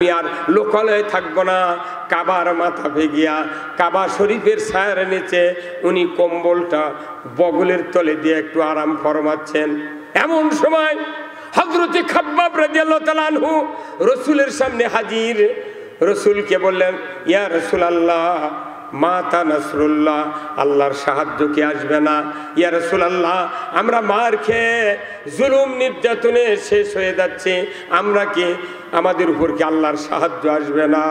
আমি আর লোকালয়ে থাকবো না। কাবার মাথা ভেগিয়া কাবা শরীফের ছায়ার নিচে উনি কম্বলটা বগলের তলে দিয়ে একটু আরাম ফরমাচ্ছেন। এমন সময় হযরতে খাব্বাব রাদিয়াল্লাহু তাআলা আনহু রাসূলের সামনে হাজির। রাসূলকে বললেন, ইয়া রাসূলুল্লাহ মাতা নাসরুল্লাহ, আল্লাহর সাহায্য কি আসবে না? ইয়া রাসূলুল্লাহ, আমরা মার খেয়ে জুলুম নির্যাতনে শেষ হয়ে যাচ্ছে, আমরা কি আমাদের উপর কি আল্লাহর সাহায্য আসবে না?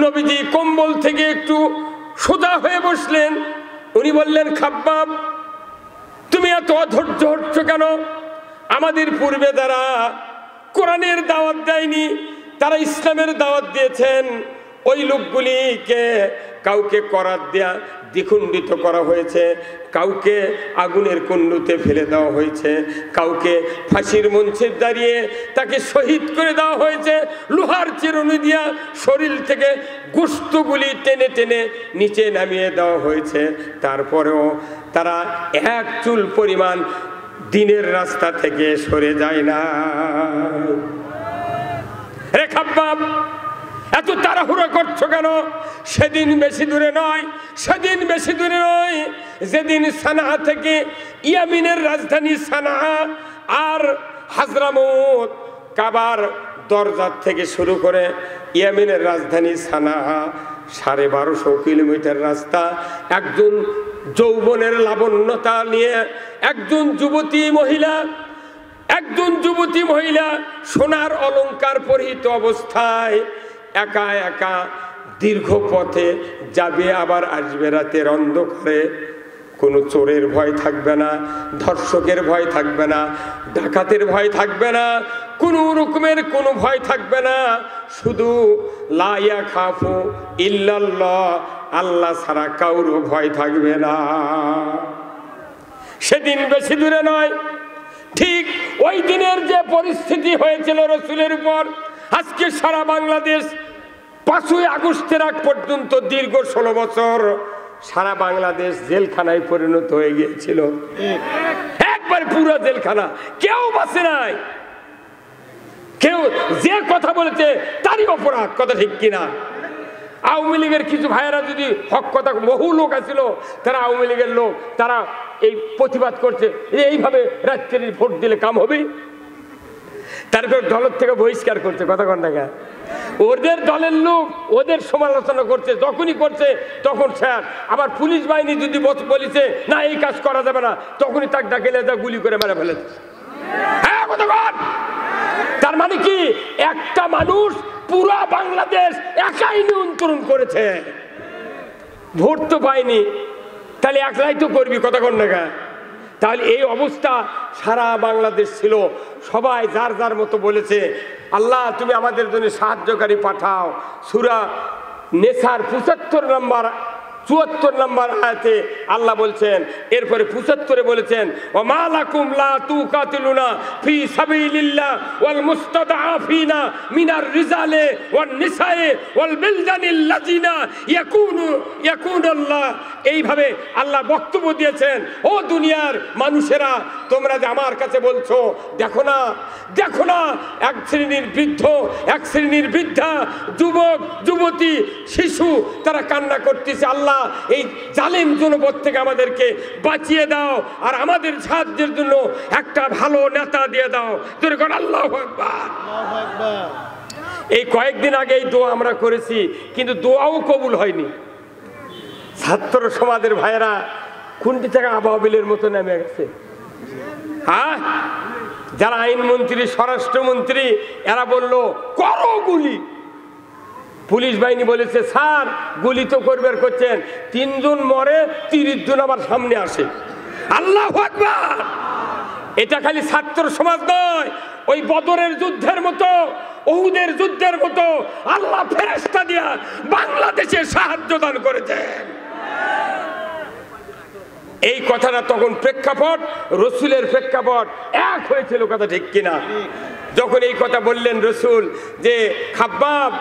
নবীজি কম্বল থেকে একটু সোজা হয়ে বসলেন। উনি বললেন, খাব্বাব তুমি এত অধৈর্য হচ্ছ কেন? আমাদের পূর্বে যারা কোরআনের দাওয়াত দেয়নি, তারা ইসলামের দাওয়াত দিয়েছেন, ওই লোকগুলিকে কাউকে করাত দেয়া দ্বিখণ্ডিত করা হয়েছে, কাউকে আগুনের কুণ্ডুতে ফেলে দেওয়া হয়েছে, কাউকে ফাঁসির মঞ্চে দাঁড়িয়ে তাকে শহীদ করে দেওয়া হয়েছে, লোহার চিরুনি দিয়া শরীর থেকে গোশতগুলি টেনে টেনে নিচে নামিয়ে দেওয়া হয়েছে। তারপরেও তারা এক চুল পরিমাণ দিনের রাস্তা থেকে সরে যায় না। রে খাব্বাব, এত তাড়াহুড়ো করছো কেন? সেদিন বেশি দূরে নয়, সেদিন বেশি দূরে নয় যেদিন সানা থেকে ইয়ামিনের রাজধানী সানা আর হাজরামউত, কাবার দরজা থেকে শুরু করে ইয়ামিনের রাজধানী সানা 1250 কিলোমিটার রাস্তা। একজন যৌবনের লাবণ্যতা নিয়ে একজন যুবতী মহিলা সোনার অলংকার পরিহিত অবস্থায় একা একা দীর্ঘ পথে যাবে, আবার আসবে রাতের অন্ধকারে। কোনো চোরের ভয় থাকবে না, ধর্ষকের ভয় থাকবে না, ডাকাতের ভয় থাকবে না, কোনো রকমের কোনো ভয় থাকবে না। শুধু লা ইয়াখাফু ইল্লাল্লাহ, আল্লাহ ছাড়া কারো ভয় থাকবে না। সেদিন বেশি দূরে নয়, ঠিক ওই দিনের যে পরিস্থিতি হয়েছিল রাসূলের উপর, আজকে সারা বাংলাদেশ 5ই আগস্টের আগ পর্যন্ত দীর্ঘ 16 বছর সারা বাংলাদেশ জেলখানায় পরিণত হয়ে গিয়েছিল। একবার পুরো জেলখানা, কেউ বাঁচে নাই। কেউ যে কথা বলেছে তারই অপরাধ, কথা ঠিক কিনা? আওয়ামী লীগের কিছু ভাইয়েরা যদি হক কথা, বহু লোক আছিল তারা আওয়ামী লীগের লোক, তারা এই প্রতিবাদ করছে এইভাবে রাত্রে ভোট দিলে কাম হবে, তারপর দলের থেকে বহিষ্কার করছে। কথা কন না, ওদের দলের লোক ওদের সমালোচনা করছে, যখনই করছে তখন স্যার। আবার পুলিশ বাহিনী যদি বলেছে না এই কাজ করা যাবে না, তখনই তাকে ডাকেলে গুলি করে মেরে ফেলে। হ্যাঁ, কথা কন। তার মানে কি, একটা মানুষ পুরা বাংলাদেশ একাই নিয়ন্ত্রণ করেছে, ভোট তো পায়নি, তাহলে একলাই তো করবি। কথা কন না। তাহলে এই অবস্থা সারা বাংলাদেশ ছিল। সবাই যার যার মতো বলেছে, আল্লাহ তুমি আমাদের জন্য সাহায্যকারী পাঠাও। সূরা নেসার 74 নম্বর আয়াতে আল্লাহ বলছেন, এরপরে 75 বলেছেন, ওমা লাকুম লা তুকাতিলুনা ফি সাবিলিল্লাহ ওয়াল মুস্তাদআফিনা মিনার রিজালে ওয়ান নিসায়ে ওয়াল বিলদানিল লাযিনা ইয়াকুনুল্লাহ। এইভাবে আল্লাহ বক্তব্য দিয়েছেন, ও দুনিয়ার মানুষেরা, তোমরা যে আমার কাছে বলছো, দেখো না এক শ্রেণীর বৃদ্ধ, এক শ্রেণীর বৃদ্ধা, যুবক যুবতী, শিশু, তারা কান্না করতেছে, আল্লাহ এই জালেম জনপদ থেকে আমাদেরকে বাঁচিয়ে দাও, আর আমাদের সাহায্যের জন্য একটা ভালো নেতা দিয়ে দাও। আল্লাহু আকবার। এই কয়েকদিন আগে এই দোয়া আমরা করেছি, কিন্তু দোয়াও কবুল হয়নি। ছাত্র সমাজের ভাইয়েরা খুন্তি থেকে আবাবিলের মতো নেমে গেছে। হ্যাঁ, যারা আইনমন্ত্রী, স্বরাষ্ট্রমন্ত্রী, এরা বলল করো গুলি। পুলিশ বাহিনী বলেছে, স্যার গুলি তো করবে, করছেন 3 জন মরে, 30 জন আবার সামনে আসে। আল্লাহু আকবার। এটা খালি ছাত্র সমাজ নয়, ওই বদরের যুদ্ধের মতো, উহুদের যুদ্ধের মতো আল্লাহ ফেরেশতা দিয়া বাংলাদেশে সাহায্য দান করেছেন। এই কথাটা তখন প্রেক্ষাপট, রসুলের প্রেক্ষাপট এক হয়েছিল। কথা ঠিক কিনা? যখন এই কথা বললেন রসুল যে খাব্বাব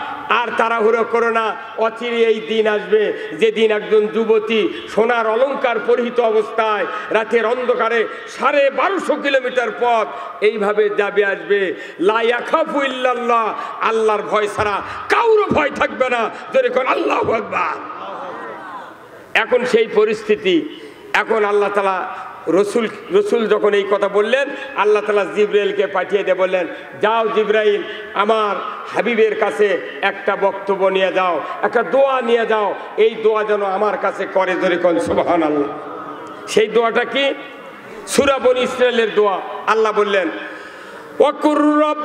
আর তাড়াহুড়ো করো না, অচিরে এই দিন আসবে যেদিন একজন যুবতী সোনার অলংকার পরিহিত অবস্থায় রাতের অন্ধকারে 1250 কিলোমিটার পথ এইভাবে যাবে আসবে, লা ইয়াখাফু ইল্লাল্লাহ, আল্লাহর ভয় ছাড়া কারো ভয় থাকবে না। যেরকম আল্লাহু আকবার। এখন সেই পরিস্থিতি, এখন আল্লাহ তাআলা রসুল যখন এই কথা বললেন, আল্লাহ তাআলা জিবরাইলকে পাঠিয়ে দিয়ে বললেন, যাও জিবরাইল, আমার হাবিবের কাছে একটা বক্তব্য নিয়ে যাও, একটা দোয়া নিয়ে যাও, এই দোয়া যেন আমার কাছে করে। জোরে কোন সুবহানাল্লাহ। সেই দোয়াটা কি? সূরা বনী ইসরাইলের দোয়া। আল্লাহ বললেন, ওয়াকুর রব